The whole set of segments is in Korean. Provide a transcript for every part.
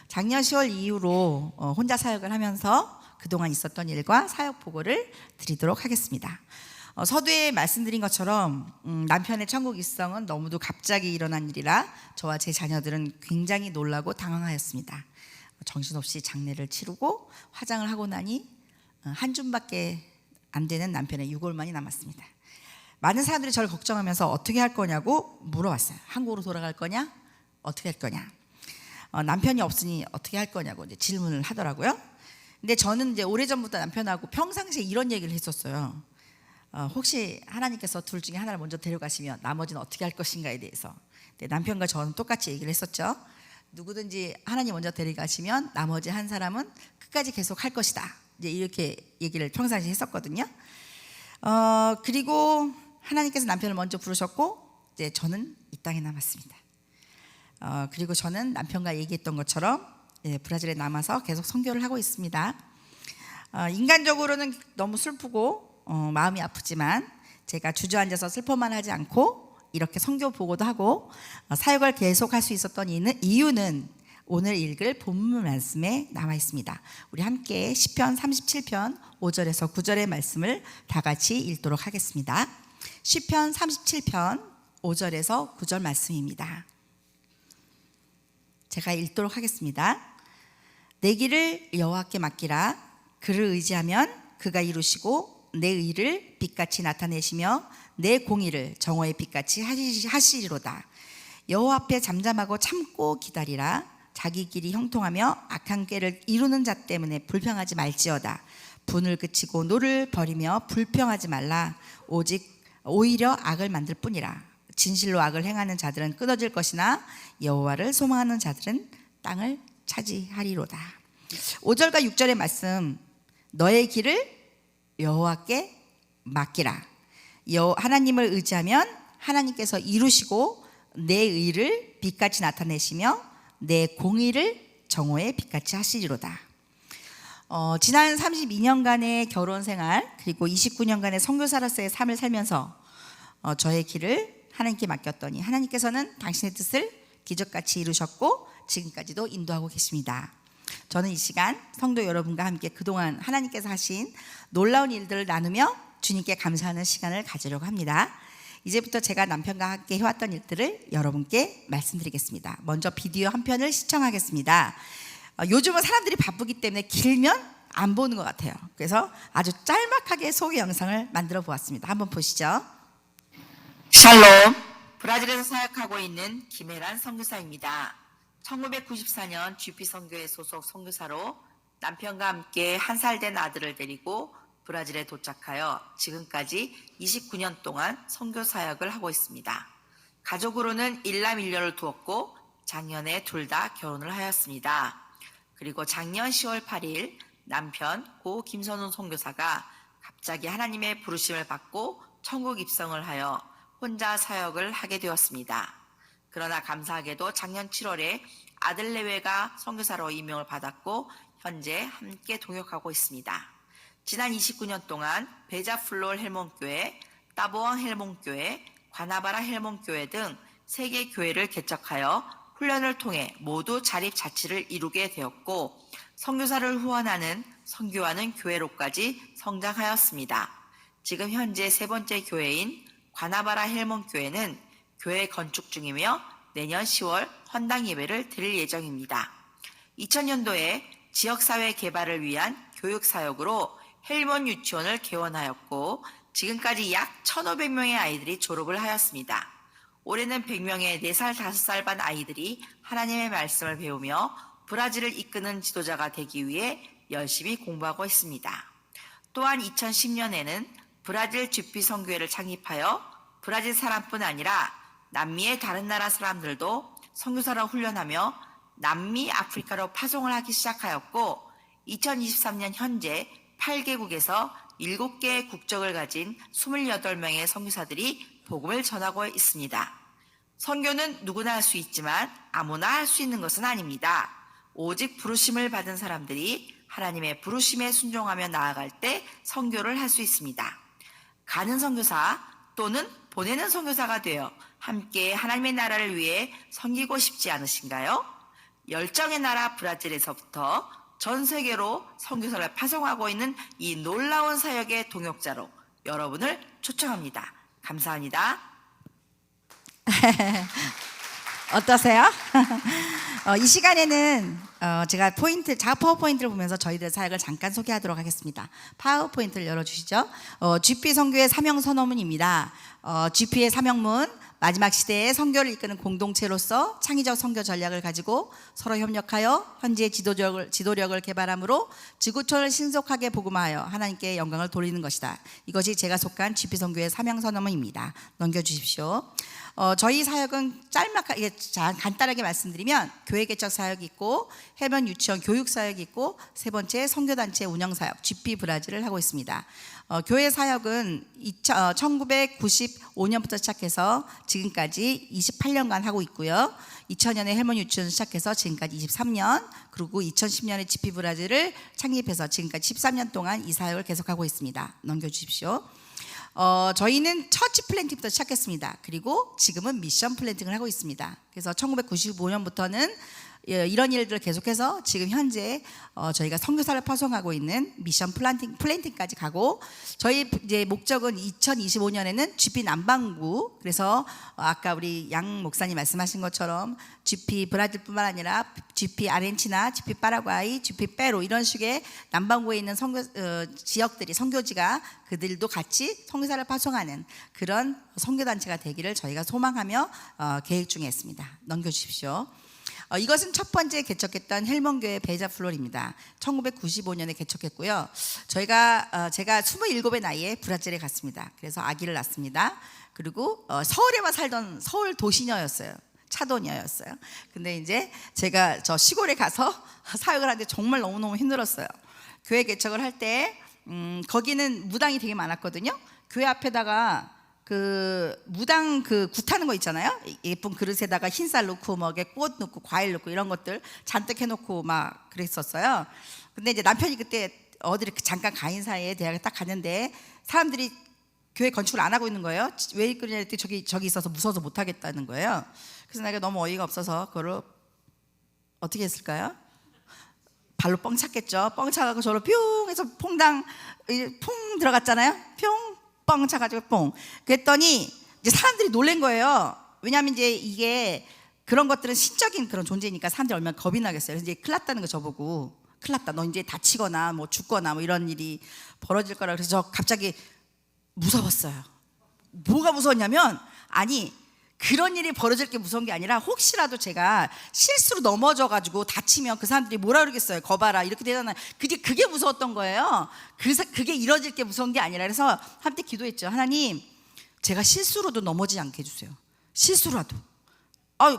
작년 10월 이후로 혼자 사역을 하면서 그동안 있었던 일과 사역 보고를 드리도록 하겠습니다. 서두에 말씀드린 것처럼 남편의 천국 입성은 너무도 갑자기 일어난 일이라 저와 제 자녀들은 굉장히 놀라고 당황하였습니다. 정신없이 장례를 치르고 화장을 하고 나니 한 줌밖에 안 되는 남편의 유골만이 남았습니다. 많은 사람들이 저를 걱정하면서 어떻게 할 거냐고 물어왔어요. 한국으로 돌아갈 거냐? 어떻게 할 거냐? 남편이 없으니 어떻게 할 거냐고 이제 질문을 하더라고요. 근데 저는 이제 오래전부터 남편하고 평상시에 이런 얘기를 했었어요. 혹시 하나님께서 둘 중에 하나를 먼저 데려가시면 나머지는 어떻게 할 것인가에 대해서. 근데 남편과 저는 똑같이 얘기를 했었죠. 누구든지 하나님 먼저 데려가시면 나머지 한 사람은 끝까지 계속 할 것이다. 이제 이렇게 얘기를 평상시에 했었거든요. 그리고 하나님께서 남편을 먼저 부르셨고 이제 저는 이 땅에 남았습니다. 그리고 저는 남편과 얘기했던 것처럼 브라질에 남아서 계속 선교를 하고 있습니다. 인간적으로는 너무 슬프고 마음이 아프지만 제가 주저앉아서 슬퍼만 하지 않고 이렇게 선교 보고도 하고 사역을 계속할 수 있었던 이유는 오늘 읽을 본문 말씀에 나와 있습니다. 우리 함께 시편 37편 5절에서 9절의 말씀을 다 같이 읽도록 하겠습니다. 시편 37편 5절에서 9절 말씀입니다. 제가 읽도록 하겠습니다. 내 길을 여호와께 맡기라. 그를 의지하면 그가 이루시고 내 의를 빛같이 나타내시며 내 공의를 정오의 빛같이 하시리로다. 여호와 앞에 잠잠하고 참고 기다리라. 자기 길이 형통하며 악한 꾀를 이루는 자 때문에 불평하지 말지어다. 분을 그치고 노를 버리며 불평하지 말라. 오히려 악을 만들 뿐이라. 진실로 악을 행하는 자들은 끊어질 것이나 여호와를 소망하는 자들은 땅을 차지하리로다. 5절과 6절의 말씀, 너의 길을 여호와께 맡기라. 하나님을 의지하면 하나님께서 이루시고 내 의를 빛같이 나타내시며 내 공의를 정오의 빛같이 하시리로다. 지난 32년간의 결혼 생활 그리고 29년간의 선교사로서의 삶을 살면서 저의 길을 하나님께 맡겼더니 하나님께서는 당신의 뜻을 기적같이 이루셨고 지금까지도 인도하고 계십니다. 저는 이 시간 성도 여러분과 함께 그동안 하나님께서 하신 놀라운 일들을 나누며 주님께 감사하는 시간을 가지려고 합니다. 이제부터 제가 남편과 함께 해왔던 일들을 여러분께 말씀드리겠습니다. 먼저 비디오 한 편을 시청하겠습니다. 요즘은 사람들이 바쁘기 때문에 길면 안 보는 것 같아요. 그래서 아주 짤막하게 소개 영상을 만들어 보았습니다. 한번 보시죠. 샬롬, 브라질에서 사역하고 있는 김혜란 선교사입니다. 1994년 GP 선교회 소속 선교사로 남편과 함께 1살 된 아들을 데리고 브라질에 도착하여 지금까지 29년 동안 선교 사역을 하고 있습니다. 가족으로는 일남일녀를 두었고 작년에 둘 다 결혼을 하였습니다. 그리고 작년 10월 8일 남편 고 김선훈 선교사가 갑자기 하나님의 부르심을 받고 천국 입성을 하여 혼자 사역을 하게 되었습니다. 그러나 감사하게도 작년 7월에 아들 내외가 선교사로 임명을 받았고 현재 함께 동역하고 있습니다. 지난 29년 동안 베자플롤 헬몬교회, 따보왕 헬몬교회, 과나바라 헬몬교회 등 3개 교회를 개척하여 훈련을 통해 모두 자립자치를 이루게 되었고 선교사를 후원하는 선교하는 교회로까지 성장하였습니다. 지금 현재 3번째 교회인 과나바라 헬몬교회는 교회 건축 중이며 내년 10월 헌당 예배를 드릴 예정입니다. 2000년도에 지역사회 개발을 위한 교육사역으로 헬몬 유치원을 개원하였고 지금까지 약 1,500명의 아이들이 졸업을 하였습니다. 올해는 100명의 4살, 5살 반 아이들이 하나님의 말씀을 배우며 브라질을 이끄는 지도자가 되기 위해 열심히 공부하고 있습니다. 또한 2010년에는 브라질 GP 선교회를 창립하여 브라질 사람뿐 아니라 남미의 다른 나라 사람들도 선교사로 훈련하며 남미, 아프리카로 파송을 하기 시작하였고 2023년 현재 8개국에서 7개의 국적을 가진 28명의 선교사들이 복음을 전하고 있습니다. 선교는 누구나 할 수 있지만 아무나 할 수 있는 것은 아닙니다. 오직 부르심을 받은 사람들이 하나님의 부르심에 순종하며 나아갈 때 선교를 할 수 있습니다. 가는 선교사 또는 보내는 선교사가 되어 함께 하나님의 나라를 위해 섬기고 싶지 않으신가요? 열정의 나라 브라질에서부터 전 세계로 선교사를 파송하고 있는 이 놀라운 사역의 동역자로 여러분을 초청합니다. 감사합니다. 어떠세요? 이 시간에는 제가 파워포인트를 보면서 저희들 사역을 잠깐 소개하도록 하겠습니다. 파워포인트를 열어주시죠. GP 선교의 사명 선언문입니다. GP의 사명문, 마지막 시대에 선교를 이끄는 공동체로서 창의적 선교 전략을 가지고 서로 협력하여 현지의 지도력을 개발함으로 지구촌을 신속하게 복음화하여 하나님께 영광을 돌리는 것이다. 이것이 제가 속한 GP 선교의 사명 선언문입니다. 넘겨주십시오. 저희 사역은 짤막하게 간단하게 말씀드리면 교회 개척 사역이 있고 해변 유치원 교육 사역이 있고 세 번째 선교단체 운영 사역 GP 브라질을 하고 있습니다. 교회 사역은 1995년부터 시작해서 지금까지 28년간 하고 있고요. 2000년에 헬몬 유치원 시작해서 지금까지 23년, 그리고 2010년에 GP 브라질을 창립해서 지금까지 13년 동안 이 사역을 계속하고 있습니다. 넘겨주십시오. 저희는 처치 플랜팅부터 시작했습니다. 그리고 지금은 미션 플랜팅을 하고 있습니다. 그래서 1995년부터는 이런 일들을 계속해서 지금 현재 저희가 선교사를 파송하고 있는 미션 플랜팅까지 가고, 저희 이제 목적은 2025년에는 GP 남반구, 그래서 아까 우리 양 목사님 말씀하신 것처럼 GP 브라질뿐만 아니라 GP 아르헨티나, GP 파라과이, GP 페루 이런 식의 남반구에 있는 지역들이 선교지가 그들도 같이 선교사를 파송하는 그런 선교단체가 되기를 저희가 소망하며 계획 중에 있습니다. 넘겨주십시오. 이것은 첫 번째 개척했던 헬몬교회 베자플롤입니다. 1995년에 개척했고요. 제가 27의 나이에 브라질에 갔습니다. 그래서 아기를 낳습니다. 그리고 서울에만 살던 서울 도시녀였어요. 차도녀였어요. 근데 이제 제가 저 시골에 가서 사역을 하는데 정말 너무너무 힘들었어요. 교회 개척을 할 때 거기는 무당이 되게 많았거든요. 교회 앞에다가 그 무당 굿 하는 거 있잖아요. 예쁜 그릇에다가 흰쌀 넣고 꽃 넣고 과일 넣고 이런 것들 잔뜩 해놓고 막 그랬었어요. 근데 이제 남편이 그때 어디를 잠깐 가인 사이에 대학에 딱 갔는데 사람들이 교회 건축을 안 하고 있는 거예요. 왜 그러냐 했더니 저기 있어서 무서워서 못 하겠다는 거예요. 그래서 내가 너무 어이가 없어서 그걸 어떻게 했을까요? 발로 뻥 찼겠죠. 뻥 차가지고 저로 뿅 해서 퐁당 퐁 들어갔잖아요. 뻥 차가지고 뽕. 그랬더니 이제 사람들이 놀란 거예요. 왜냐하면 이제 이게 그런 것들은 신적인 그런 존재니까 사람들이 얼마나 겁이 나겠어요. 그래서 이제 큰일 났다는 거 저보고, 큰일 났다. 너 이제 다치거나 뭐 죽거나 뭐 이런 일이 벌어질 거라. 그래서 저 갑자기 무서웠어요. 뭐가 무서웠냐면, 아니 그런 일이 벌어질 게 무서운 게 아니라 혹시라도 제가 실수로 넘어져가지고 다치면 그 사람들이 뭐라 그러겠어요. 거봐라 이렇게 되잖아요. 그게 무서웠던 거예요. 그게 이뤄질 게 무서운 게 아니라. 그래서 함께 기도했죠. 하나님, 제가 실수로도 넘어지지 않게 해주세요. 실수라도.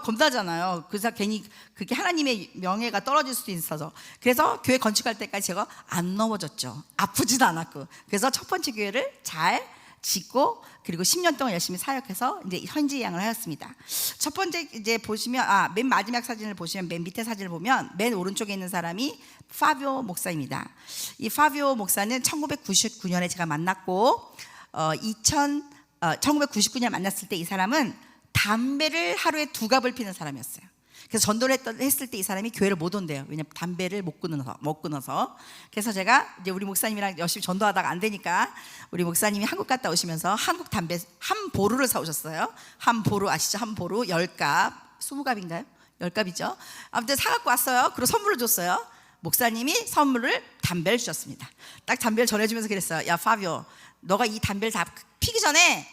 겁나잖아요. 그래서 괜히 그게 하나님의 명예가 떨어질 수도 있어서. 그래서 교회 건축할 때까지 제가 안 넘어졌죠. 아프지도 않았고. 그래서 첫 번째 교회를 잘 짓고, 그리고 10년 동안 열심히 사역해서 이제 현지 양을 하였습니다. 첫 번째 이제 보시면 맨 마지막 사진을 보시면, 맨 밑에 사진을 보면 맨 오른쪽에 있는 사람이 파비오 목사입니다. 이 파비오 목사는 1999년에 제가 만났고 1999년 만났을 때 이 사람은 담배를 하루에 2갑을 피는 사람이었어요. 그래서 전도를 했을 때 이 사람이 교회를 못 온대요. 왜냐면 담배를 못 끊어서. 그래서 제가 이제 우리 목사님이랑 열심히 전도하다가 안 되니까 우리 목사님이 한국 갔다 오시면서 한국 담배 한 보루를 사오셨어요. 한 보루 아시죠? 한 보루 10갑, 20갑인가요? 10갑이죠. 아무튼 사갖고 왔어요. 그리고 선물을 줬어요. 목사님이 선물을 담배를 주셨습니다. 딱 담배를 전해주면서 그랬어요. 야 파비오, 너가 이 담배를 다 피기 전에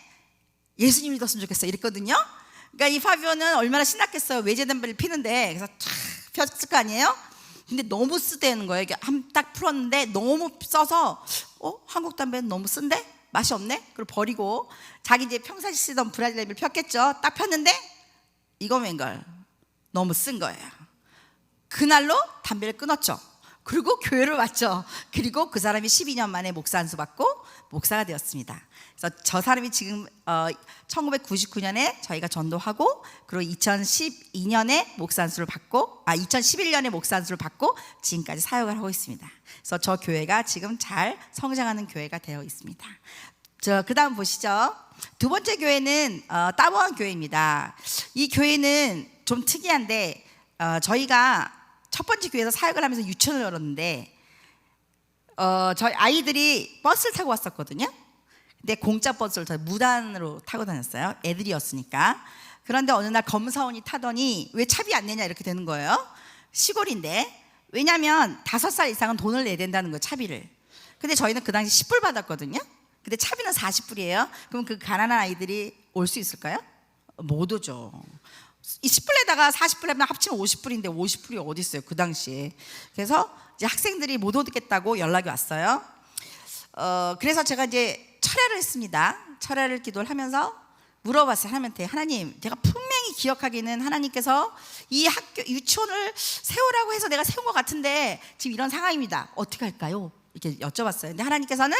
예수님 믿었으면 좋겠어 이랬거든요. 그러니까 이 파비오는 얼마나 신났겠어요. 외제 담배를 피는데. 그래서 쫙 폈을 거 아니에요. 근데 너무 쓰대는 거예요. 이게 딱 풀었는데 너무 써서 한국 담배는 너무 쓴데? 맛이 없네? 그리고 버리고 자기 이제 평상시 쓰던 브라질 담배를 폈겠죠. 딱 폈는데 이거 웬걸 너무 쓴 거예요. 그날로 담배를 끊었죠. 그리고 교회를 왔죠. 그리고 그 사람이 12년 만에 목사 안수 받고 목사가 되었습니다. 그래서 저 사람이 지금 1999년에 저희가 전도하고, 그리고 2012년에 목사 안수를 받고 2011년에 목사 안수를 받고 지금까지 사역을 하고 있습니다. 그래서 저 교회가 지금 잘 성장하는 교회가 되어 있습니다. 그 다음 보시죠. 두 번째 교회는 따보안 교회입니다. 이 교회는 좀 특이한데 저희가 첫 번째 교회에서 사역을 하면서 유치원을 열었는데 저희 아이들이 버스를 타고 왔었거든요. 근데 공짜 버스를 저희 무단으로 타고 다녔어요. 애들이었으니까. 그런데 어느 날 검사원이 타더니 왜 차비 안 내냐 이렇게 되는 거예요. 시골인데. 왜냐하면 5살 이상은 돈을 내야 된다는 거예요, 차비를. 근데 저희는 그 당시 10불 받았거든요. 근데 차비는 40불이에요. 그럼 그 가난한 아이들이 올 수 있을까요? 못 오죠. 이 10불에다가 40불 하면 합치면 50불인데 50불이 어디 있어요, 그 당시에. 그래서 이제 학생들이 못 오겠다고 연락이 왔어요. 그래서 제가 이제 철야를 했습니다. 철야를 기도를 하면서 물어봤어요, 하나님한테. 하나님, 제가 분명히 기억하기는 하나님께서 이 학교 유치원을 세우라고 해서 내가 세운 것 같은데 지금 이런 상황입니다. 어떻게 할까요? 이렇게 여쭤봤어요. 근데 하나님께서는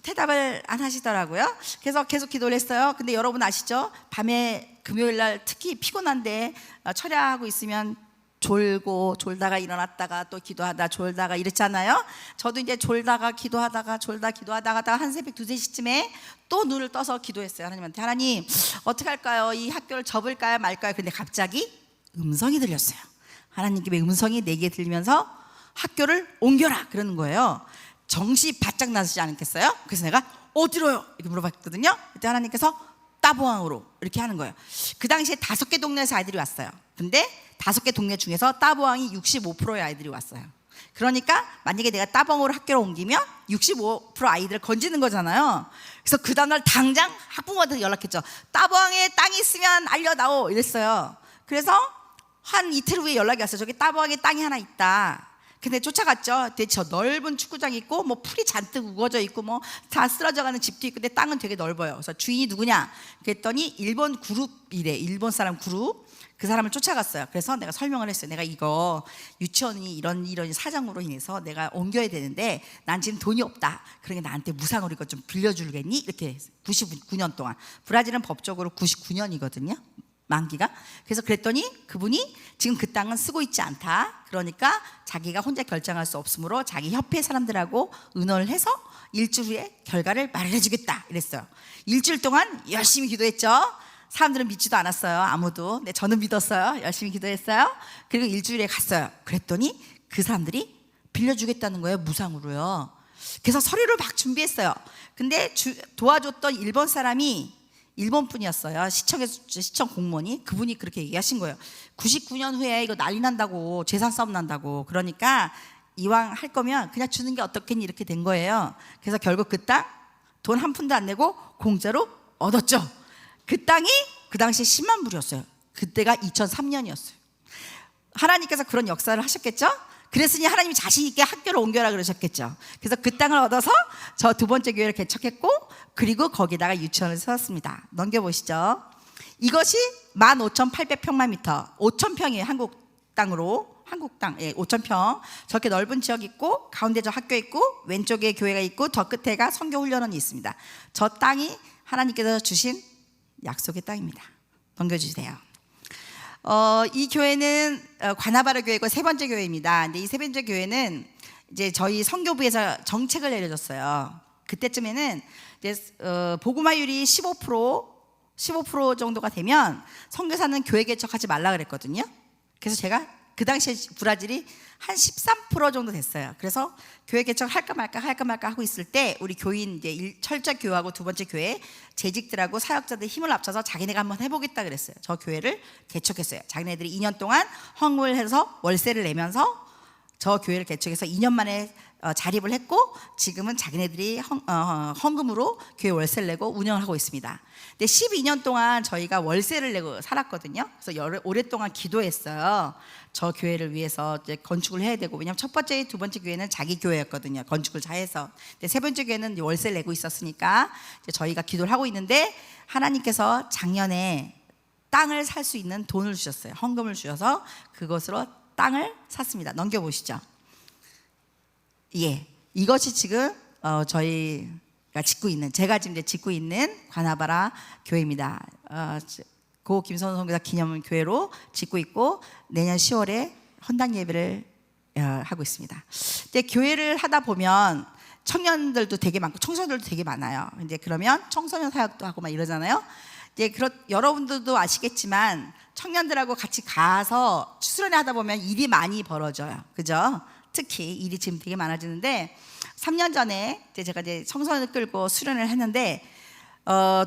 대답을 안 하시더라고요. 그래서 계속 기도를 했어요. 근데 여러분 아시죠? 밤에 금요일 날 특히 피곤한데 철야하고 있으면 졸다가 일어났다가 또 기도하다 졸다가 이랬잖아요. 저도 이제 졸다가 기도하다가 한 새벽 2, 3시쯤에 또 눈을 떠서 기도했어요. 하나님한테. 하나님, 어떻게 할까요? 이 학교를 접을까요 말까요? 근데 갑자기 음성이 들렸어요. 하나님께 음성이 내게 들리면서 학교를 옮겨라 그러는 거예요. 정시 바짝 나서지 않겠어요? 그래서 내가 어디로요? 이렇게 물어봤거든요. 그때 하나님께서 따보항으로 이렇게 하는 거예요. 그 당시에 5개 동네에서 아이들이 왔어요. 근데 5개 동네 중에서 따보항이 65%의 아이들이 왔어요. 그러니까 만약에 내가 따보항으로 학교를 옮기면 65% 아이들을 건지는 거잖아요. 그래서 그 다음날 당장 학부모한테 연락했죠. 따보항에 땅이 있으면 알려다오 이랬어요. 그래서 한 이틀 후에 연락이 왔어요. 저기 따보항에 땅이 하나 있다. 근데 쫓아갔죠. 되게 저 넓은 축구장이 있고 뭐 풀이 잔뜩 우거져 있고 뭐 다 쓰러져가는 집도 있고 근데 땅은 되게 넓어요. 그래서 주인이 누구냐? 그랬더니 일본 그룹이래. 일본 사람 그룹. 그 사람을 쫓아갔어요. 그래서 내가 설명을 했어요. 내가 이거 유치원이 이런 사정으로 인해서 내가 옮겨야 되는데 난 지금 돈이 없다. 그러니까 나한테 무상으로 이거 좀 빌려줄겠니? 이렇게 99년 동안. 브라질은 법적으로 99년이거든요. 만기가. 그래서 그랬더니 그분이 지금 그 땅은 쓰고 있지 않다. 그러니까 자기가 혼자 결정할 수 없으므로 자기 협회 사람들하고 의논을 해서 일주일 후에 결과를 말을 해주겠다 이랬어요. 일주일 동안 열심히 기도했죠. 사람들은 믿지도 않았어요. 아무도. 근데 저는 믿었어요. 열심히 기도했어요. 그리고 일주일에 갔어요. 그랬더니 그 사람들이 빌려주겠다는 거예요. 무상으로요. 그래서 서류를 막 준비했어요. 근데 도와줬던 일본 사람이 일본 분이었어요. 시청 공무원이. 그분이 그렇게 얘기하신 거예요. 99년 후에 이거 난리 난다고, 재산 싸움 난다고. 그러니까 이왕 할 거면 그냥 주는 게 어떻겠니 이렇게 된 거예요. 그래서 결국 그 땅 돈 한 푼도 안 내고 공짜로 얻었죠. 그 땅이 그 당시에 10만 불이었어요. 그때가 2003년이었어요. 하나님께서 그런 역사를 하셨겠죠? 그랬으니 하나님이 자신 있게 학교를 옮겨라 그러셨겠죠. 그래서 그 땅을 얻어서 저 2번째 교회를 개척했고 그리고 거기다가 유치원을 세웠습니다. 넘겨보시죠. 이것이 15,800평방미터 5,000평이에요. 한국 땅으로. 한국 땅, 5,000평. 저렇게 넓은 지역이 있고 가운데 저 학교 있고 왼쪽에 교회가 있고 저 끝에가 선교훈련원이 있습니다. 저 땅이 하나님께서 주신 약속의 땅입니다. 넘겨주세요. 이 교회는 관아바라 교회고 3번째 교회입니다. 근데 이 3번째 교회는 이제 저희 선교부에서 정책을 내려줬어요. 그때쯤에는 이제 복음화율이 15% 정도가 되면 선교사는 교회 개척하지 말라 그랬거든요. 그래서 제가 그 당시에 브라질이 한 13% 정도 됐어요. 그래서 교회 개척 할까 말까 하고 있을 때 우리 교인 이제 철저 교회하고 2번째 교회 재직들하고 사역자들 힘을 합쳐서 자기네가 한번 해보겠다 그랬어요. 저 교회를 개척했어요. 자기네들이 2년 동안 헌금을 해서 월세를 내면서 저 교회를 개척해서 2년 만에 자립을 했고 지금은 자기네들이 헌금으로 교회 월세를 내고 운영을 하고 있습니다. 근데 12년 동안 저희가 월세를 내고 살았거든요. 그래서 오랫동안 기도했어요. 저 교회를 위해서 이제 건축을 해야 되고 왜냐하면 첫 번째, 2번째 교회는 자기 교회였거든요. 건축을 다 해서. 근데 3번째 교회는 월세를 내고 있었으니까 이제 저희가 기도를 하고 있는데 하나님께서 작년에 땅을 살 수 있는 돈을 주셨어요. 헌금을 주셔서 그것으로 땅을 샀습니다. 넘겨보시죠. 예, 이것이 지금 저희가 짓고 있는, 제가 지금 짓고 있는 관아바라 교회입니다. 고 김선호 선교사 기념 교회로 짓고 있고 내년 10월에 헌당 예배를 하고 있습니다. 근데 교회를 하다 보면 청년들도 되게 많고 청소년들도 되게 많아요. 이제 그러면 청소년 사역도 하고 막 이러잖아요. 이제 여러분들도 아시겠지만 청년들하고 같이 가서 수련회 하다 보면 일이 많이 벌어져요. 그죠? 특히 일이 지금 되게 많아지는데 3년 전에 제가 이제 청소년을 끌고 수련을 했는데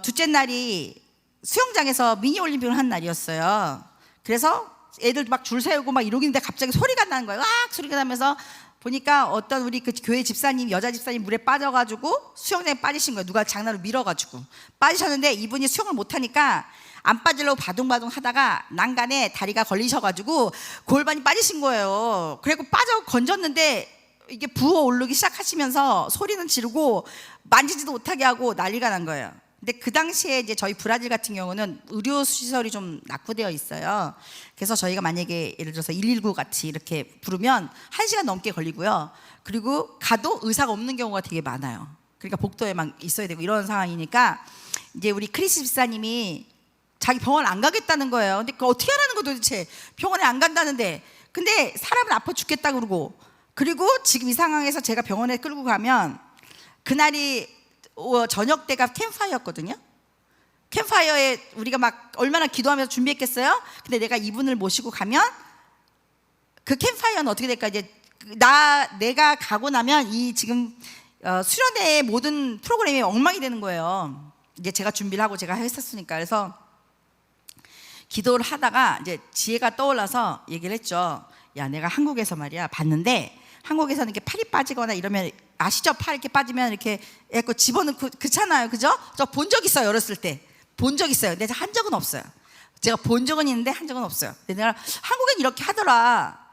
둘째 날이 수영장에서 미니 올림픽을 한 날이었어요. 그래서 애들 막 줄 세우고 막 이러는데 갑자기 소리가 나는 거예요. 으악 소리가 나면서 보니까 어떤 우리 그 교회 집사님, 여자 집사님 물에 빠져가지고 수영장에 빠지신 거예요. 누가 장난으로 밀어가지고 빠지셨는데 이분이 수영을 못하니까 안 빠지려고 바둥바둥 하다가 난간에 다리가 걸리셔가지고 골반이 빠지신 거예요. 그리고 빠져 건졌는데 이게 부어 오르기 시작하시면서 소리는 지르고 만지지도 못하게 하고 난리가 난 거예요. 근데 그 당시에 이제 저희 브라질 같은 경우는 의료 시설이 좀 낙후되어 있어요. 그래서 저희가 만약에 예를 들어서 119 같이 이렇게 부르면 1시간 넘게 걸리고요. 그리고 가도 의사가 없는 경우가 되게 많아요. 그러니까 복도에만 있어야 되고 이런 상황이니까 이제 우리 크리스 집사님이 자기 병원 안 가겠다는 거예요. 근데 그거 어떻게 하라는 거 도대체. 병원에 안 간다는데. 근데 사람은 아파 죽겠다 그러고. 그리고 지금 이 상황에서 제가 병원에 끌고 가면 그날이 저녁 때가 캠파이어였거든요. 캠파이어에 우리가 막 얼마나 기도하면서 준비했겠어요? 근데 내가 이분을 모시고 가면 그 캠파이어는 어떻게 될까? 이제 내가 가고 나면 이 지금 수련회의 모든 프로그램이 엉망이 되는 거예요. 이제 제가 준비를 하고 제가 했었으니까. 그래서 기도를 하다가 이제 지혜가 떠올라서 얘기를 했죠. 야, 내가 한국에서 말이야 봤는데 한국에서는 이렇게 팔이 빠지거나 이러면 아시죠? 팔 이렇게 빠지면 이렇게 해서 집어넣고 그렇잖아요, 그죠? 저 본 적 있어요, 어렸을 때 본 적 있어요. 근데 한 적은 없어요. 제가 본 적은 있는데 한 적은 없어요. 근데 내가 한국엔 이렇게 하더라.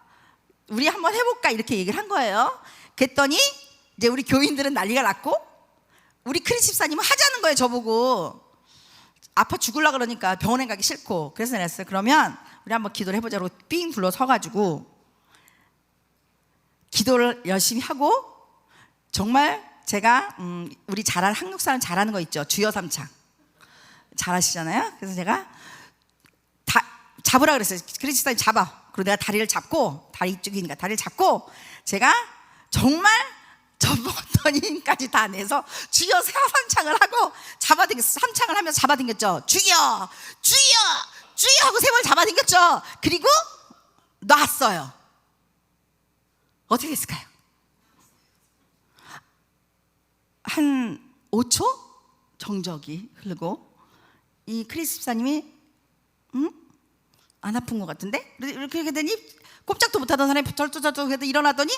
우리 한번 해볼까 이렇게 얘기를 한 거예요. 그랬더니 이제 우리 교인들은 난리가 났고 우리 크리스 집사님은 하자는 거예요, 저보고. 아파 죽으려 그러니까 병원에 가기 싫고. 그래서 내가 했어요. 그러면 우리 한번 기도를 해보자고 삥 불러 서가지고 기도를 열심히 하고 정말 제가 우리 잘하는 한국 사람 잘하는 거 있죠. 주여 삼창 잘하시잖아요. 그래서 제가 잡으라 그랬어요. 크리스 집사님 잡아. 그리고 내가 다리를 잡고 다리 이쪽이니까 다리를 잡고 제가 정말 전복던 힘까지 다 내서 주여 삼창을 하고 잡아당겼어. 삼창을 하면서 잡아당겼죠. 주여 주여 주여 하고 세 번 잡아당겼죠. 그리고 놨어요. 어떻게 됐을까요? 한 5초 정적이 흐르고 이 크리스 집사님이 안 아픈 것 같은데? 이렇게 하더니 꼼짝도 못하던 사람이 절뚝절뚝 해도 일어나더니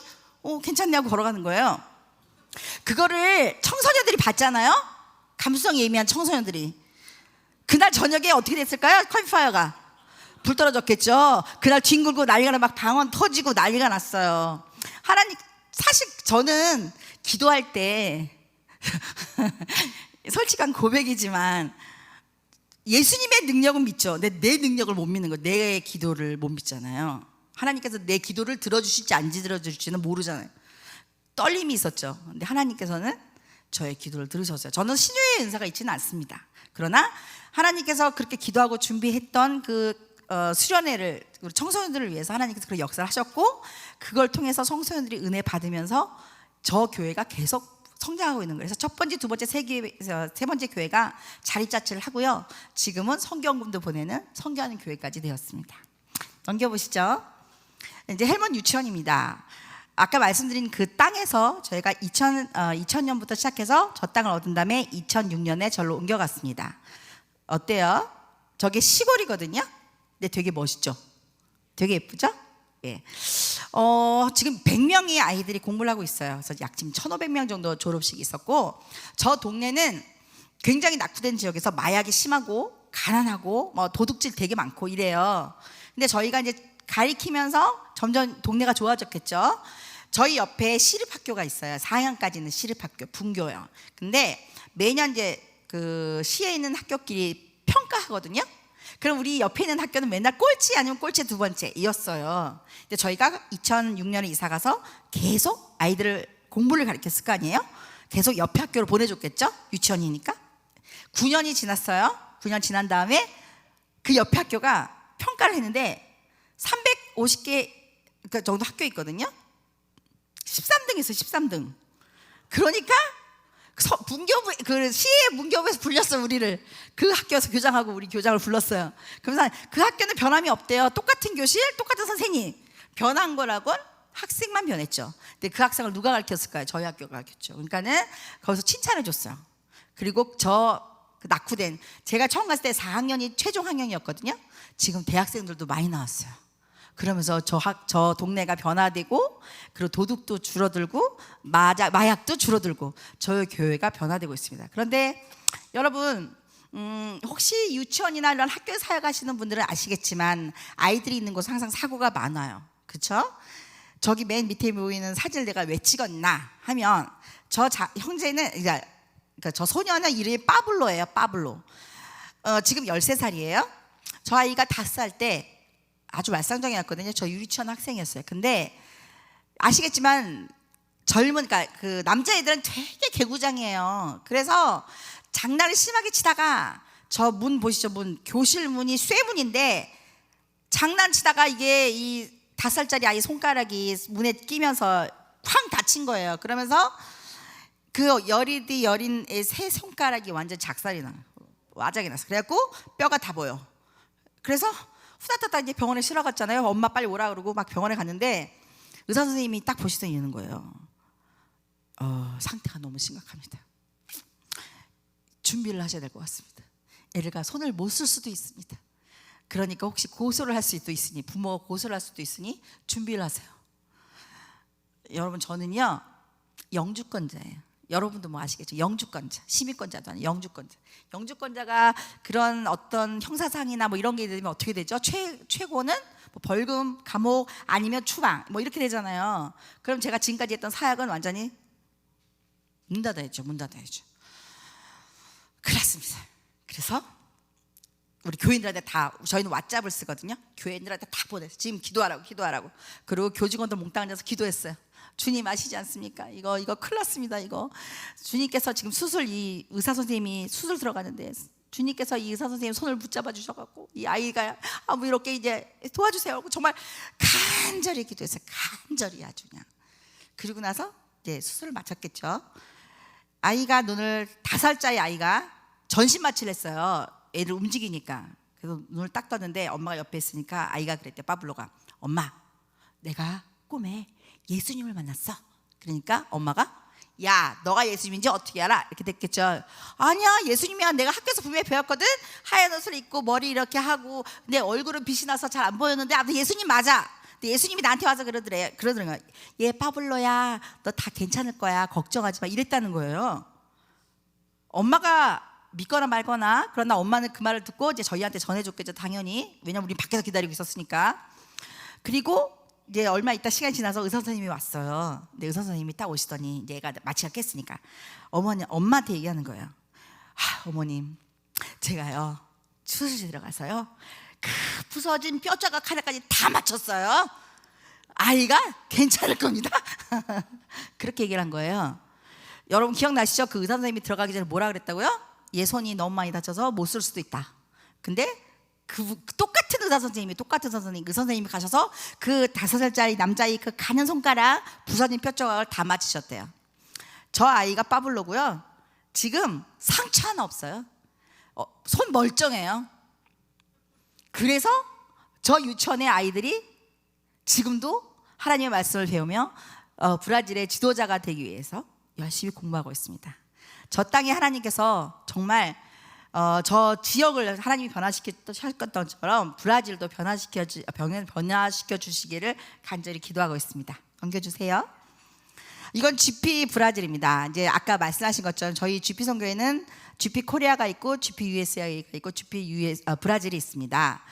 괜찮냐고 걸어가는 거예요. 그거를 청소년들이 봤잖아요. 감수성이 예민한 청소년들이. 그날 저녁에 어떻게 됐을까요? 컴파이어가 불 떨어졌겠죠. 그날 뒹굴고 난리가 나 막 방언 터지고 난리가 났어요. 하나님, 사실 저는 기도할 때 솔직한 고백이지만 예수님의 능력은 믿죠. 근데 내 능력을 못 믿는 거예요. 내 기도를 못 믿잖아요. 하나님께서 내 기도를 들어주실지 안 들어주실지는 모르잖아요. 떨림이 있었죠. 근데 하나님께서는 저의 기도를 들으셨어요. 저는 신유의 은사가 있지는 않습니다. 그러나 하나님께서 그렇게 기도하고 준비했던 그 수련회를 우리 청소년들을 위해서 하나님께서 그런 역사를 하셨고 그걸 통해서 청소년들이 은혜 받으면서 저 교회가 계속 성장하고 있는 거예요. 그래서 첫 번째, 두 번째, 세 번째 교회가 자립자치를 하고요. 지금은 성경금도 보내는 성교하는 교회까지 되었습니다. 넘겨보시죠. 이제 헬몬 유치원입니다. 아까 말씀드린 그 땅에서 저희가 2000년부터 시작해서 저 땅을 얻은 다음에 2006년에 절로 옮겨갔습니다. 어때요? 저게 시골이거든요. 근데 되게 멋있죠? 되게 예쁘죠? 예. 지금 100명의 아이들이 공부를 하고 있어요. 그래서 약 지금 1,500명 정도 졸업식이 있었고 저 동네는 굉장히 낙후된 지역에서 마약이 심하고 가난하고 뭐 도둑질 되게 많고 이래요. 근데 저희가 이제 가리키면서 점점 동네가 좋아졌겠죠. 저희 옆에 시립학교가 있어요. 4학년까지는 시립학교, 분교요. 근데 매년 이제 그 시에 있는 학교끼리 평가하거든요. 그럼 우리 옆에 있는 학교는 맨날 꼴찌 아니면 꼴찌 두 번째이었어요. 근데 저희가 2006년에 이사 가서 계속 아이들을 공부를 가르쳤을 거 아니에요? 계속 옆에 학교를 보내줬겠죠? 유치원이니까. 9년이 지났어요. 9년 지난 다음에 그 옆에 학교가 평가를 했는데 350개 그 정도 학교 있거든요. 13등 했어요. 13등. 그러니까 문교부 그 시의 문교부에서 불렸어요. 우리를 그 학교에서 교장하고 우리 교장을 불렀어요. 그러면서 그 학교는 변함이 없대요. 똑같은 교실, 똑같은 선생님. 변한 거라곤 학생만 변했죠. 근데 그 학생을 누가 가르쳤을까요? 저희 학교가 가르쳤죠. 그러니까는 거기서 칭찬해 줬어요. 그리고 그 낙후된 제가 처음 갔을 때 4학년이 최종 학년이었거든요. 지금 대학생들도 많이 나왔어요. 그러면서 저 동네가 변화되고, 그리고 도둑도 줄어들고, 마약도 줄어들고, 저희 교회가 변화되고 있습니다. 그런데 여러분, 혹시 유치원이나 이런 학교에 사역하시는 분들은 아시겠지만 아이들이 있는 곳은 항상 사고가 많아요. 그렇죠? 저기 맨 밑에 보이는 사진을 내가 왜 찍었나 하면 형제는, 그러니까 저 소녀는 이름이 빠블로예요. 빠블로. 지금 13살이에요. 저 아이가 5살 때 아주 말썽쟁이였거든요. 저 유치원 학생이었어요. 근데 아시겠지만 그러니까 그 남자애들은 되게 개구장이에요. 그래서 장난을 심하게 치다가 저 문 보시죠? 교실 문이 쇠문인데 장난치다가 이게 이 5살짜리 아이 손가락이 문에 끼면서 쾅 다친 거예요. 그러면서 그 여린 애 세 손가락이 완전 작살이 나요. 와작이 났어. 그래갖고 뼈가 다 보여. 그래서 후다다다 이제 병원에 실어갔잖아요. 엄마 빨리 오라 그러고 막 병원에 갔는데 의사 선생님이 딱 보시더니 이러는 거예요. 상태가 너무 심각합니다. 준비를 하셔야 될 것 같습니다. 애가 손을 못 쓸 수도 있습니다. 그러니까 혹시 고소를 할 수도 있으니, 부모가 고소를 할 수도 있으니 준비를 하세요. 여러분, 저는요 영주권자예요. 여러분도 뭐 아시겠죠? 영주권자, 시민권자도 아니에요. 영주권자. 영주권자가 그런 어떤 형사상이나 뭐 이런 게 되면 어떻게 되죠? 최고는 뭐 벌금, 감옥 아니면 추방 뭐 이렇게 되잖아요. 그럼 제가 지금까지 했던 사역은 완전히 문 닫아야죠. 그렇습니다. 그래서 우리 교인들한테 다, 저희는 왓잡을 쓰거든요. 교인들한테 다 보냈어요. 지금 기도하라고. 그리고 교직원도 몽땅 앉아서 기도했어요. 주님 아시지 않습니까? 이거 큰일 났습니다. 이거 주님께서 지금 이 의사 선생님이 수술 들어가는데 주님께서 이 의사 선생님 손을 붙잡아 주셔갖고 이 아이가 뭐 이렇게 이제 도와주세요. 정말 간절히 기도했어요. 간절히 아주 그냥. 그리고 나서 이제 수술을 마쳤겠죠. 아이가 5살짜리 아이가 전신 마취를 했어요. 애를 움직이니까. 그래서 눈을 딱 떴는데 엄마가 옆에 있으니까 아이가 그랬대. 빠블로가, 엄마, 내가 꿈에 예수님을 만났어. 그러니까 엄마가, 야, 너가 예수님인지 어떻게 알아? 이렇게 됐겠죠. 아니야, 예수님이야. 내가 학교에서 분명히 배웠거든. 하얀 옷을 입고 머리 이렇게 하고 내 얼굴은 빛이 나서 잘 안 보였는데 아무튼 예수님 맞아. 근데 예수님이 나한테 와서 그러더래요. 얘 빠블로야, 너 다 괜찮을 거야. 걱정하지 마. 이랬다는 거예요. 엄마가 믿거나 말거나, 그러나 엄마는 그 말을 듣고 이제 저희한테 전해줬겠죠. 당연히. 왜냐면 우리 밖에서 기다리고 있었으니까. 그리고 이제 얼마 있다 시간이 지나서 의사 선생님이 왔어요. 근데 의사 선생님이 딱 오시더니 얘가 마취가 깼으니까 엄마한테 얘기하는 거예요. 어머님, 제가요 수술실에 들어가서요 그 부서진 뼈조각 하나까지 다 맞췄어요. 아이가 괜찮을 겁니다. 그렇게 얘기를 한 거예요. 여러분 기억나시죠? 그 의사 선생님이 들어가기 전에 뭐라 그랬다고요? 얘 손이 너무 많이 다쳐서 못 쓸 수도 있다. 근데 똑같은 의사 선생님이 그 선생님이 가셔서 그 5살짜리 남자의 그 가는 손가락 부서진 뼈조각을 다 맞추셨대요. 저 아이가 빠블로고요. 지금 상처 하나 없어요. 손 멀쩡해요. 그래서 저 유치원의 아이들이 지금도 하나님의 말씀을 배우며 브라질의 지도자가 되기 위해서 열심히 공부하고 있습니다. 저 땅에 하나님께서 정말 저 지역을 하나님이 변화시켰던 것처럼 브라질도 변화시켜 주시기를 간절히 기도하고 있습니다. 넘겨주세요. 이건 GP 브라질입니다. 이제 아까 말씀하신 것처럼 저희 GP 선교회는 GP 코리아가 있고 GP USA가 있고 GP 브라질이 있습니다.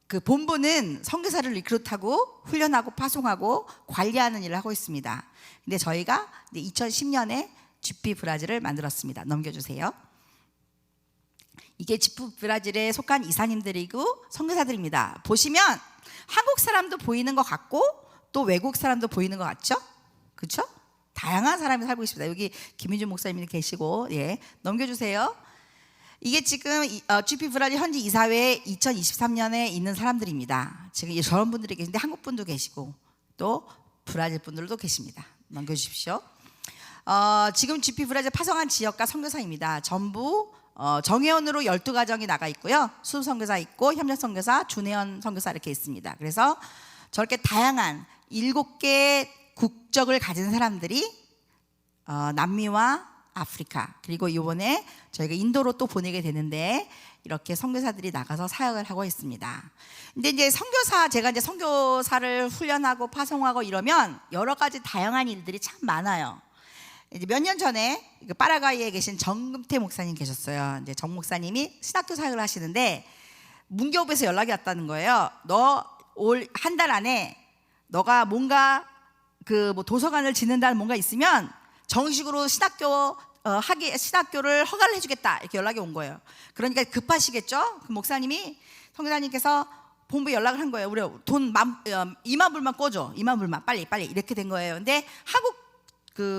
그 본부는 선교사를 리크루트하고 훈련하고 파송하고 관리하는 일을 하고 있습니다. 근데 저희가 이제 2010년에 GP 브라질을 만들었습니다. 넘겨주세요. 이게 GP 브라질에 속한 이사님들이고 선교사들입니다. 보시면 한국 사람도 보이는 것 같고 또 외국 사람도 보이는 것 같죠? 그렇죠? 다양한 사람이 살고 있습니다. 여기 김윤준 목사님이 계시고, 예, 넘겨주세요. 이게 지금 GP 브라질 현지 이사회에 2023년에 있는 사람들입니다. 지금 저런 분들이 계신데 한국 분도 계시고 또 브라질 분들도 계십니다. 넘겨주십시오. 지금 GP 브라질 파송한 지역과 선교사입니다. 전부 정회원으로 12가정이 나가 있고요. 수습 선교사 있고 협력 선교사, 준회원 선교사 이렇게 있습니다. 그래서 저렇게 다양한 7개의 국적을 가진 사람들이 남미와 아프리카, 그리고 이번에 저희가 인도로 또 보내게 되는데 이렇게 선교사들이 나가서 사역을 하고 있습니다. 근데 이제 제가 이제 선교사를 훈련하고 파송하고 이러면 여러 가지 다양한 일들이 참 많아요. 이제 몇 년 전에 파라과이에 계신 정금태 목사님 계셨어요. 이제 정 목사님이 신학교 사역을 하시는데 문교부에서 연락이 왔다는 거예요. 너 올 한 달 안에 너가 뭔가 뭐 도서관을 짓는다는 뭔가 있으면 정식으로 신학교를 허가를 해주겠다 이렇게 연락이 온 거예요. 그러니까 급하시겠죠. 그 목사님이 선교사님께서 본부에 연락을 한 거예요. 우리 돈 2만 불만 꿔줘. 2만 불만 빨리 이렇게 된 거예요. 근데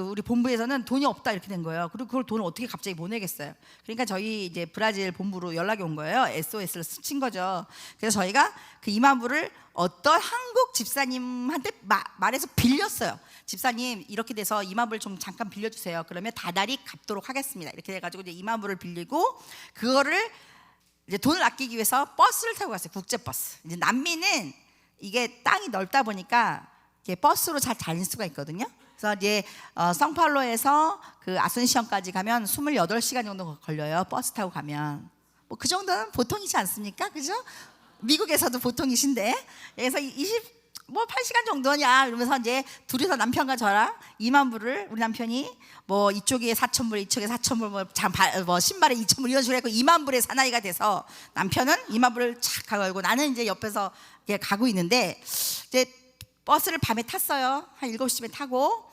우리 본부에서는 돈이 없다 이렇게 된 거예요. 그리고 그걸 돈을 어떻게 갑자기 보내겠어요. 그러니까 저희 이제 브라질 본부로 연락이 온 거예요. SOS를 친 거죠. 그래서 저희가 그 2만 불을 어떤 한국 집사님한테 말해서 빌렸어요. 집사님 이렇게 돼서 2만 불 좀 잠깐 빌려주세요. 그러면 다달이 갚도록 하겠습니다. 이렇게 해가지고 이제 2만 불을 빌리고 그거를 이제 돈을 아끼기 위해서 버스를 타고 갔어요. 국제버스. 이제 남미는 이게 땅이 넓다 보니까 이게 버스로 잘 다닐 수가 있거든요. 그래서 이제 성파울로에서 그 아순시온까지 가면 28시간 정도 걸려요. 버스 타고 가면 뭐 그 정도는 보통이지 않습니까? 그죠? 미국에서도 보통이신데 그래서 8시간 정도냐 이러면서 이제 둘이서 남편과 저랑 2만 불을 우리 남편이 뭐 이쪽에 4,000불 이쪽에 4,000불 뭐 신발에 2,000불 이런 식으로 해서 2만 불의 사나이가 돼서 남편은 2만 불을 착 가고 나는 이제 옆에서 이렇게 가고 있는데 이제 버스를 밤에 탔어요. 한 7시쯤에 타고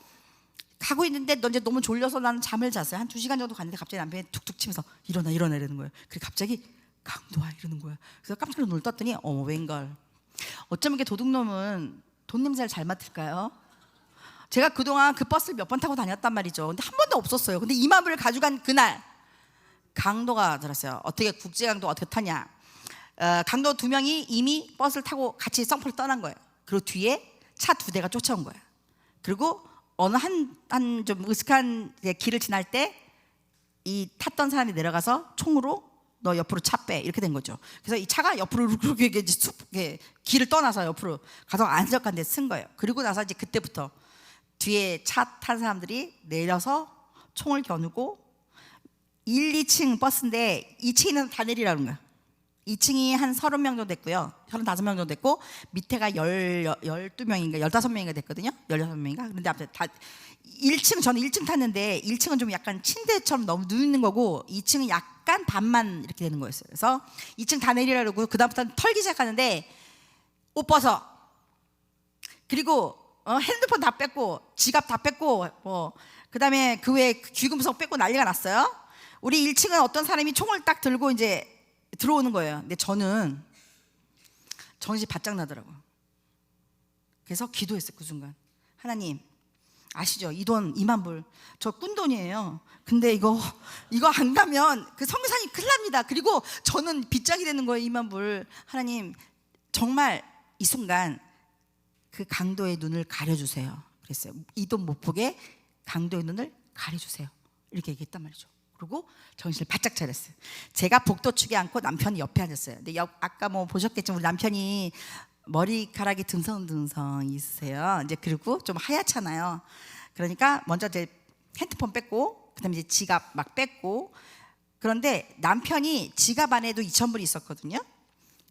가고 있는데 너 이제 너무 졸려서 나는 잠을 잤어요. 한 2시간 정도 갔는데 갑자기 남편이 툭툭 치면서 일어나 이러는 거예요. 그래 갑자기 강도야 이러는 거예요. 그래서 깜짝 눈을 떴더니 웬걸. 어쩜 이렇게 도둑놈은 돈 냄새를 잘 맡을까요? 제가 그동안 그 버스를 몇 번 타고 다녔단 말이죠. 근데 한 번도 없었어요. 근데 2만 불을 가져간 그날 강도가 들었어요. 어떻게 국제강도 어떻게 타냐. 강도 2명이 이미 버스를 타고 같이 성포를 떠난 거예요. 그리고 뒤에 차 2대가 쫓아온 거예요. 그리고 어느 한 좀 으슥한 길을 지날 때 이 탔던 사람이 내려가서 총으로 너 옆으로 차 빼 이렇게 된 거죠. 그래서 이 차가 옆으로 이렇게 길을 떠나서 옆으로 가서 안전한 데 쓴 거예요. 그리고 나서 이제 그때부터 뒤에 차 탄 사람들이 내려서 총을 겨누고 1, 2층 버스인데 2층에는 다 내리라는 거예요. 2층이 한 30명 정도 됐고요. 35명 정도 됐고 밑에가 12명인가 15명인가 됐거든요. 16명인가. 그런데 앞에 다 1층 저는 1층 탔는데 1층은 좀 약간 침대처럼 너무 누있는 거고 2층은 약간 반만 이렇게 되는 거였어요. 그래서 2층 다 내리라고 그다음부터는 털기 시작하는데 옷 벗어. 그리고 핸드폰 다 뺐고 지갑 다 뺐고 그다음에 그 외에 귀금속 뺐고 난리가 났어요. 우리 1층은 어떤 사람이 총을 딱 들고 이제 들어오는 거예요. 근데 저는 정신이 바짝 나더라고요. 그래서 기도했어요. 그 순간 하나님 아시죠? 이 돈 2만 불 저 꾼 돈이에요. 근데 이거 안 가면 그 선교사님 큰일 납니다. 그리고 저는 빚장이 되는 거예요. 2만 불. 하나님 정말 이 순간 그 강도의 눈을 가려주세요. 그랬어요. 이 돈 못 보게 강도의 눈을 가려주세요. 이렇게 얘기했단 말이죠. 그리고 정신을 바짝 차렸어요. 제가 복도축에 앉고 남편이 옆에 앉았어요. 근데 아까 뭐 보셨겠지만 우리 남편이 머리카락이 듬성듬성 있으세요. 이제 그리고 좀 하얗잖아요. 그러니까 먼저 제 핸드폰 뺐고 그다음에 이제 지갑 막 뺐고 그런데 남편이 지갑 안에도 2,000불이 있었거든요.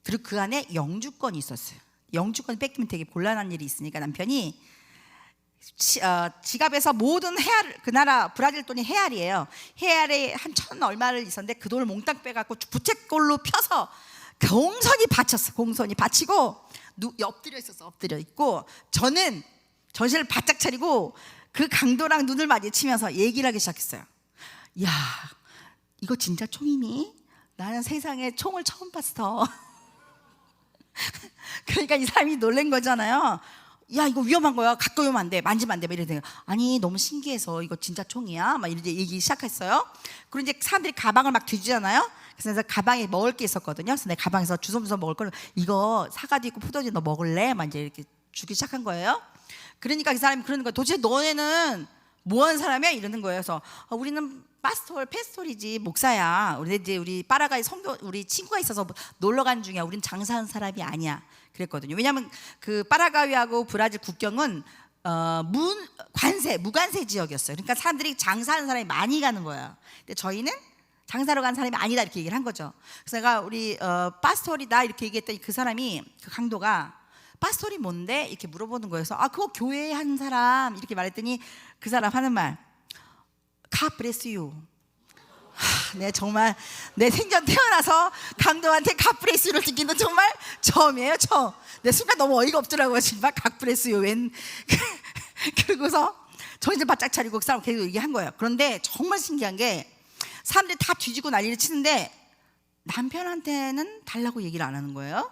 그리고 그 안에 영주권이 있었어요. 영주권이 뺏기면 되게 곤란한 일이 있으니까 남편이 지갑에서 모든 그 나라 브라질 돈이 헤알이에요. 헤알에 한 1,000 얼마를 있었는데 그 돈을 몽땅 빼갖고 부채꼴로 펴서 공손히 바쳤어. 공손히 바치고 엎드려 있었어. 엎드려 있고 저는 정신을 바짝 차리고 그 강도랑 눈을 마주치면서 얘기를 하기 시작했어요. 야, 이거 진짜 총이니? 나는 세상에 총을 처음 봤어. 그러니까 이 사람이 놀란 거잖아요. 야, 이거 위험한 거야. 가까이 오면 안 돼. 만지면 안 돼. 이러더니 아니 너무 신기해서 이거 진짜 총이야. 막 이렇게 얘기 시작했어요. 그리고 이제 사람들이 가방을 막 뒤지잖아요. 그래서 가방에 먹을 게 있었거든요. 그래서 내 가방에서 주섬주섬 먹을 거를 이거 사과도 있고 포도주 너 먹을래? 막 이제 이렇게 주기 시작한 거예요. 그러니까 그 사람이 그러는 거야. 도대체 너네는 뭐 하는 사람이야? 이러는 거예요. 그래서 우리는 페스톨이지 목사야. 우리 파라과이 선교 우리 친구가 있어서 놀러 간 중이야. 우린 장사하는 사람이 아니야. 그랬거든요. 왜냐하면 그 파라과이하고 브라질 국경은 무관세 지역이었어요. 그러니까 사람들이 장사하는 사람이 많이 가는 거예요. 근데 저희는 장사로 간 사람이 아니다 이렇게 얘기를 한 거죠. 그래서 내가 우리 파스토리다 이렇게 얘기했더니 그 사람이 그 강도가 파스토리 뭔데 이렇게 물어보는 거여서 그거 교회에 한 사람 이렇게 말했더니 그 사람 하는 말 God bless you. 내 정말 내 생전 태어나서 강도한테 God bless you를 듣긴 건 정말 처음이에요. 처음. 내 순간 너무 어이가 없더라고요. 정말 God bless you 웬 그러고서 정신 바짝 차리고 그 사람 계속 얘기한 거예요. 그런데 정말 신기한 게 사람들이 다 뒤지고 난리를 치는데 남편한테는 달라고 얘기를 안 하는 거예요.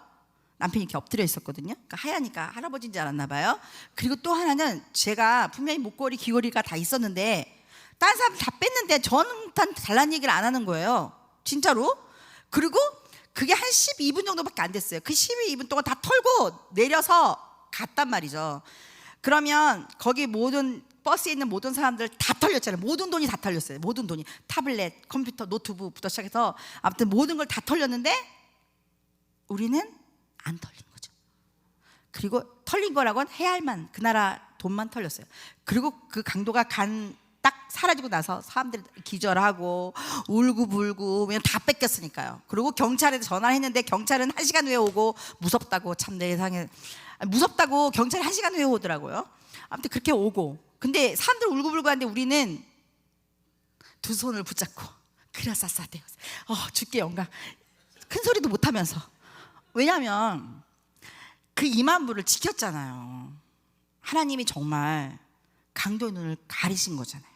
남편이 이렇게 엎드려 있었거든요. 그러니까 하얘니까 할아버지인 줄 알았나 봐요. 그리고 또 하나는 제가 분명히 목걸이 귀걸이가 다 있었는데 다른 사람 다 뺐는데 저한테 달라는 얘기를 안 하는 거예요. 진짜로. 그리고 그게 한 12분 정도밖에 안 됐어요. 그 12분 동안 다 털고 내려서 갔단 말이죠. 그러면 거기 모든 버스에 있는 모든 사람들 다 털렸잖아요. 모든 돈이 다 털렸어요. 모든 돈이 타블렛, 컴퓨터, 노트북부터 시작해서 아무튼 모든 걸 다 털렸는데 우리는 안 털린 거죠. 그리고 털린 거라고는 해야 할 만 그 나라 돈만 털렸어요. 그리고 그 강도가 딱 사라지고 나서 사람들이 기절하고 울고불고 왜냐면 다 뺏겼으니까요. 그리고 경찰에 전화를 했는데 경찰은 1시간 후에 오고 무섭다고 참 세상에 무섭다고 경찰이 1시간 후에 오더라고요. 아무튼 그렇게 오고 근데 사람들 울고불고 하는데 우리는 두 손을 붙잡고 그라사사대요. 주께 영광. 큰 소리도 못하면서 왜냐하면 그 2만 불을 지켰잖아요. 하나님이 정말 강도의 눈을 가리신 거잖아요.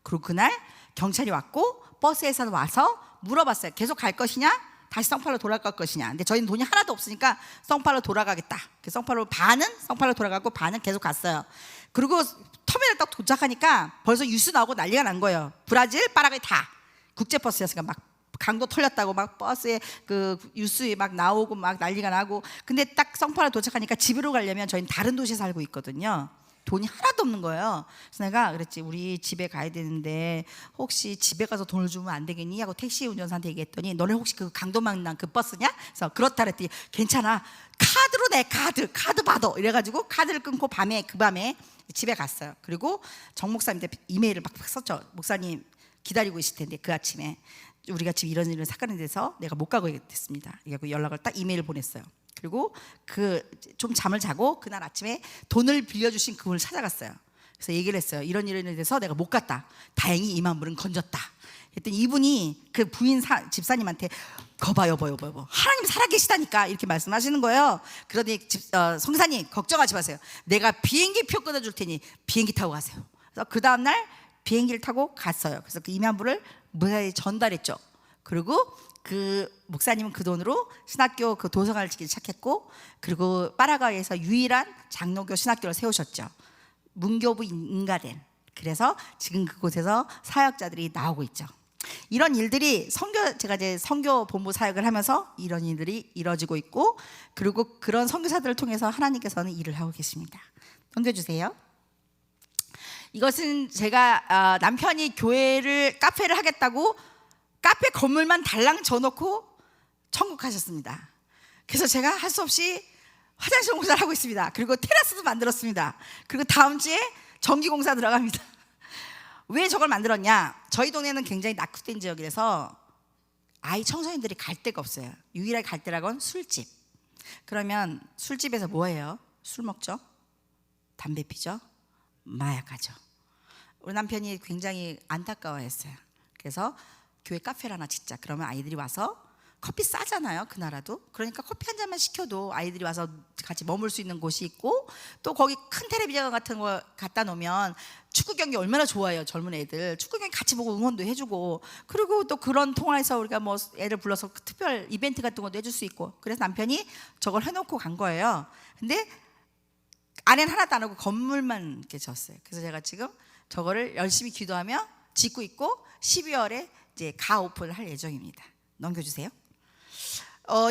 그리고 그날 경찰이 왔고 버스에서 와서 물어봤어요. 계속 갈 것이냐? 다시 성팔로 돌아갈 것이냐? 근데 저희는 돈이 하나도 없으니까 성팔로 돌아가겠다. 성팔로 반은 성팔로 돌아가고 반은 계속 갔어요. 그리고 터미널 딱 도착하니까 벌써 뉴스 나오고 난리가 난 거예요. 브라질, 파라과이 다 국제버스였으니까 막 강도 털렸다고 막 버스에 그 뉴스에 막 나오고 막 난리가 나고. 근데 딱 성파라 도착하니까 집으로 가려면 저희는 다른 도시에 살고 있거든요. 돈이 하나도 없는 거예요. 그래서 내가 그랬지, 우리 집에 가야 되는데 혹시 집에 가서 돈을 주면 안 되겠니? 하고 택시 운전사한테 얘기했더니 너네 혹시 그 강도 만난 그 버스냐? 그래서 그렇다 그랬더니 괜찮아, 카드로 내, 카드 받아 이래가지고 카드를 끊고 그 밤에 집에 갔어요. 그리고 정 목사님한테 이메일을 막 썼죠. 목사님 기다리고 계실 텐데 그 아침에 우리가 지금 이런 사건에 대해서 내가 못 가고 됐습니다. 그래서 연락을 딱 이메일 보냈어요. 그리고 좀 잠을 자고 그날 아침에 돈을 빌려주신 그분을 찾아갔어요. 그래서 얘기를 했어요. 이런 일에 대해서 내가 못 갔다. 다행히 2만 불은 건졌다. 그랬더니 이분이 그 부인 집사님한테 거봐 여보 하나님 살아계시다니까 이렇게 말씀하시는 거예요. 그러더니 성사님 걱정하지 마세요. 내가 비행기 표 끊어줄 테니 비행기 타고 가세요. 그래서 그 다음날 비행기를 타고 갔어요. 그래서 그 2만 불을 무사히 전달했죠. 그리고 그 목사님은 그 돈으로 신학교 그 도서관을 짓기 시작했고, 그리고 파라과이에서 유일한 장로교 신학교를 세우셨죠. 문교부 인가된. 그래서 지금 그곳에서 사역자들이 나오고 있죠. 이런 일들이 제가 이제 선교 본부 사역을 하면서 이런 일들이 이루어지고 있고, 그리고 그런 선교사들을 통해서 하나님께서는 일을 하고 계십니다. 넘겨주세요. 이것은 제가 남편이 카페를 하겠다고 카페 건물만 달랑 져놓고 천국하셨습니다. 그래서 제가 할 수 없이 화장실 공사를 하고 있습니다. 그리고 테라스도 만들었습니다. 그리고 다음 주에 전기공사 들어갑니다. 왜 저걸 만들었냐? 저희 동네는 굉장히 낙후된 지역이라서 청소년들이 갈 데가 없어요. 유일하게 갈 데라고는 술집. 그러면 술집에서 뭐 해요? 술 먹죠? 담배 피죠? 마약하죠. 우리 남편이 굉장히 안타까워했어요. 그래서 교회 카페를 하나 짓자. 그러면 아이들이 와서 커피 싸잖아요, 그 나라도. 그러니까 커피 한 잔만 시켜도 아이들이 와서 같이 머물 수 있는 곳이 있고, 또 거기 큰 텔레비전 같은 거 갖다 놓으면 축구 경기 얼마나 좋아해요, 젊은 애들. 축구 경기 같이 보고 응원도 해주고, 그리고 또 그런 통화에서 우리가 뭐 애를 불러서 특별 이벤트 같은 것도 해줄 수 있고. 그래서 남편이 저걸 해놓고 간 거예요. 근데 안에는 하나도 안 하고 건물만 이렇게 졌어요. 그래서 제가 지금 저거를 열심히 기도하며 짓고 있고 12월에 이제 오픈을 할 예정입니다. 넘겨주세요.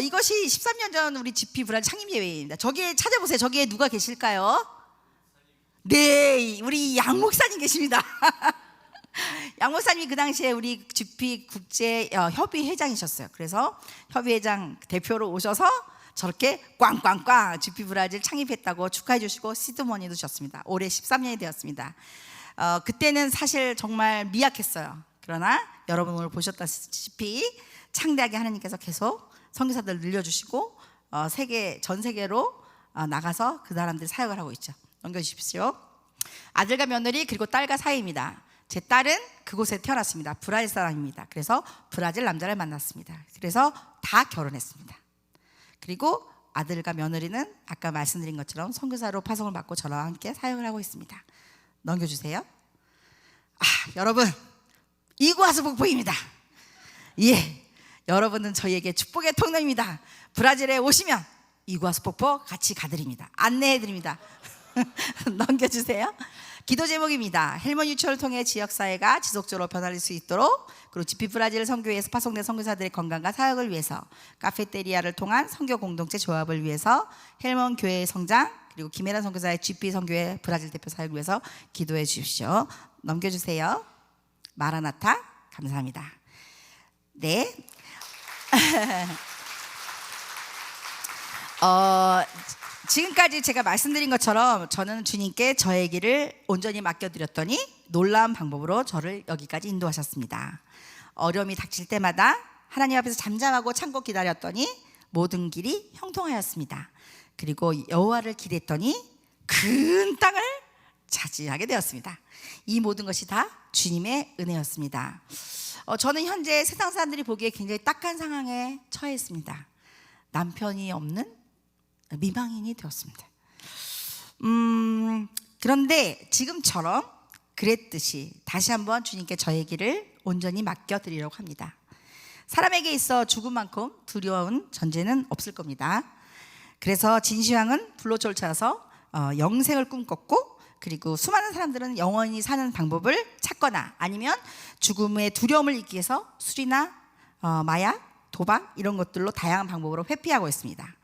이것이 13년 전 우리 GP 브라질 창립 예배입니다. 저기에 찾아보세요. 저기에 누가 계실까요? 네, 우리 양 목사님 계십니다. 양 목사님이 그 당시에 우리 GP 국제 협의 회장이셨어요. 그래서 협의 회장 대표로 오셔서 저렇게 꽝꽝꽝 GP 브라질 창립했다고 축하해 주시고 시드머니도 주셨습니다. 올해 13년이 되었습니다. 그때는 사실 정말 미약했어요. 그러나 여러분 오늘 보셨다시피 창대하게 하나님께서 계속 선교사들 늘려주시고 전 세계로 나가서 그 사람들이 사역을 하고 있죠. 넘겨주십시오. 아들과 며느리 그리고 딸과 사이입니다. 제 딸은 그곳에 태어났습니다. 브라질 사람입니다. 그래서 브라질 남자를 만났습니다. 그래서 다 결혼했습니다. 그리고 아들과 며느리는 아까 말씀드린 것처럼 선교사로 파송을 받고 저와 함께 사역을 하고 있습니다. 넘겨주세요. 여러분 이구아수 폭포입니다. 예, 여러분은 저희에게 축복의 통로입니다. 브라질에 오시면 이구아수 폭포 같이 가드립니다. 안내해드립니다. 넘겨주세요. 기도 제목입니다. 헬몬 유치원을 통해 지역사회가 지속적으로 변화될 수 있도록, 그리고 GP 브라질 선교회에서 파송된 선교사들의 건강과 사역을 위해서, 카페테리아를 통한 선교 공동체 조합을 위해서, 헬몬 교회의 성장, 그리고 김혜란 선교사의 GP 선교회 브라질 대표 사역을 위해서 기도해 주십시오. 넘겨주세요. 마라나타. 감사합니다. 네. 지금까지 제가 말씀드린 것처럼 저는 주님께 저의 길을 온전히 맡겨드렸더니 놀라운 방법으로 저를 여기까지 인도하셨습니다. 어려움이 닥칠 때마다 하나님 앞에서 잠잠하고 참고 기다렸더니 모든 길이 형통하였습니다. 그리고 여호와를 기대했더니 큰 땅을 차지하게 되었습니다. 이 모든 것이 다 주님의 은혜였습니다. 저는 현재 세상 사람들이 보기에 굉장히 딱한 상황에 처해 있습니다. 남편이 없는 미망인이 되었습니다. 그런데 지금처럼 그랬듯이 다시 한번 주님께 저의 길을 온전히 맡겨드리려고 합니다. 사람에게 있어 죽음만큼 두려운 존재는 없을 겁니다. 그래서 진시황은 불로 쫓아서 영생을 꿈꿨고, 그리고 수많은 사람들은 영원히 사는 방법을 찾거나 아니면 죽음의 두려움을 잊기 위해서 술이나 마약, 도박 이런 것들로 다양한 방법으로 회피하고 있습니다.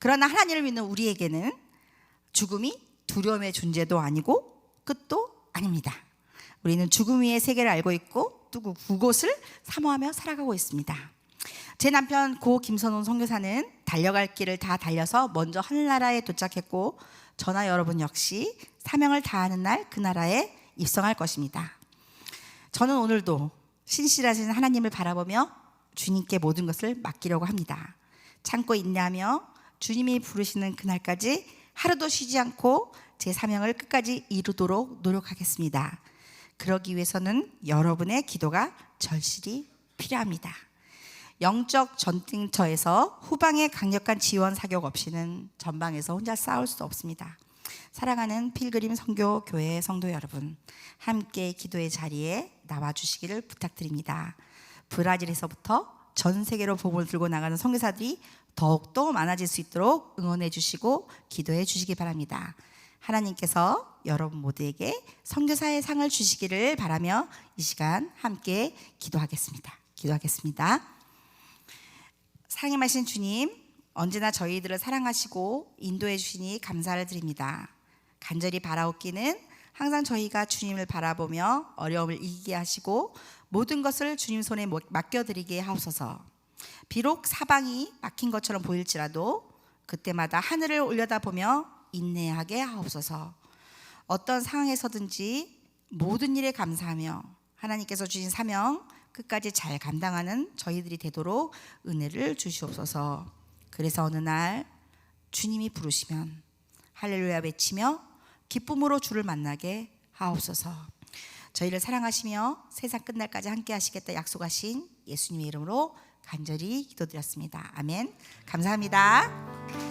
그러나 하나님을 믿는 우리에게는 죽음이 두려움의 존재도 아니고 끝도 아닙니다. 우리는 죽음 위의 세계를 알고 있고 또 그곳을 사모하며 살아가고 있습니다. 제 남편 고 김선훈 선교사는 달려갈 길을 다 달려서 먼저 하늘나라에 도착했고, 저나 여러분 역시 사명을 다하는 날 그 나라에 입성할 것입니다. 저는 오늘도 신실하신 하나님을 바라보며 주님께 모든 것을 맡기려고 합니다. 참고 인내하며 주님이 부르시는 그날까지 하루도 쉬지 않고 제 사명을 끝까지 이루도록 노력하겠습니다. 그러기 위해서는 여러분의 기도가 절실히 필요합니다. 영적 전쟁터에서 후방의 강력한 지원 사격 없이는 전방에서 혼자 싸울 수 없습니다. 사랑하는 필그림 선교 교회 성도 여러분, 함께 기도의 자리에 나와주시기를 부탁드립니다. 브라질에서부터 전 세계로 복음을 들고 나가는 선교사들이 더욱더 많아질 수 있도록 응원해 주시고 기도해 주시기 바랍니다. 하나님께서 여러분 모두에게 선교사의 상을 주시기를 바라며 이 시간 함께 기도하겠습니다. 사랑의 마신 주님, 언제나 저희들을 사랑하시고 인도해 주시니 감사를 드립니다. 간절히 바라옵기는 항상 저희가 주님을 바라보며 어려움을 이기게 하시고 모든 것을 주님 손에 맡겨드리게 하옵소서. 비록 사방이 막힌 것처럼 보일지라도 그때마다 하늘을 올려다보며 인내하게 하옵소서. 어떤 상황에서든지 모든 일에 감사하며 하나님께서 주신 사명 끝까지 잘 감당하는 저희들이 되도록 은혜를 주시옵소서. 그래서 어느 날 주님이 부르시면 할렐루야 외치며 기쁨으로 주를 만나게 하옵소서. 저희를 사랑하시며 세상 끝날까지 함께 하시겠다 약속하신 예수님의 이름으로 간절히 기도드렸습니다. 아멘. 감사합니다.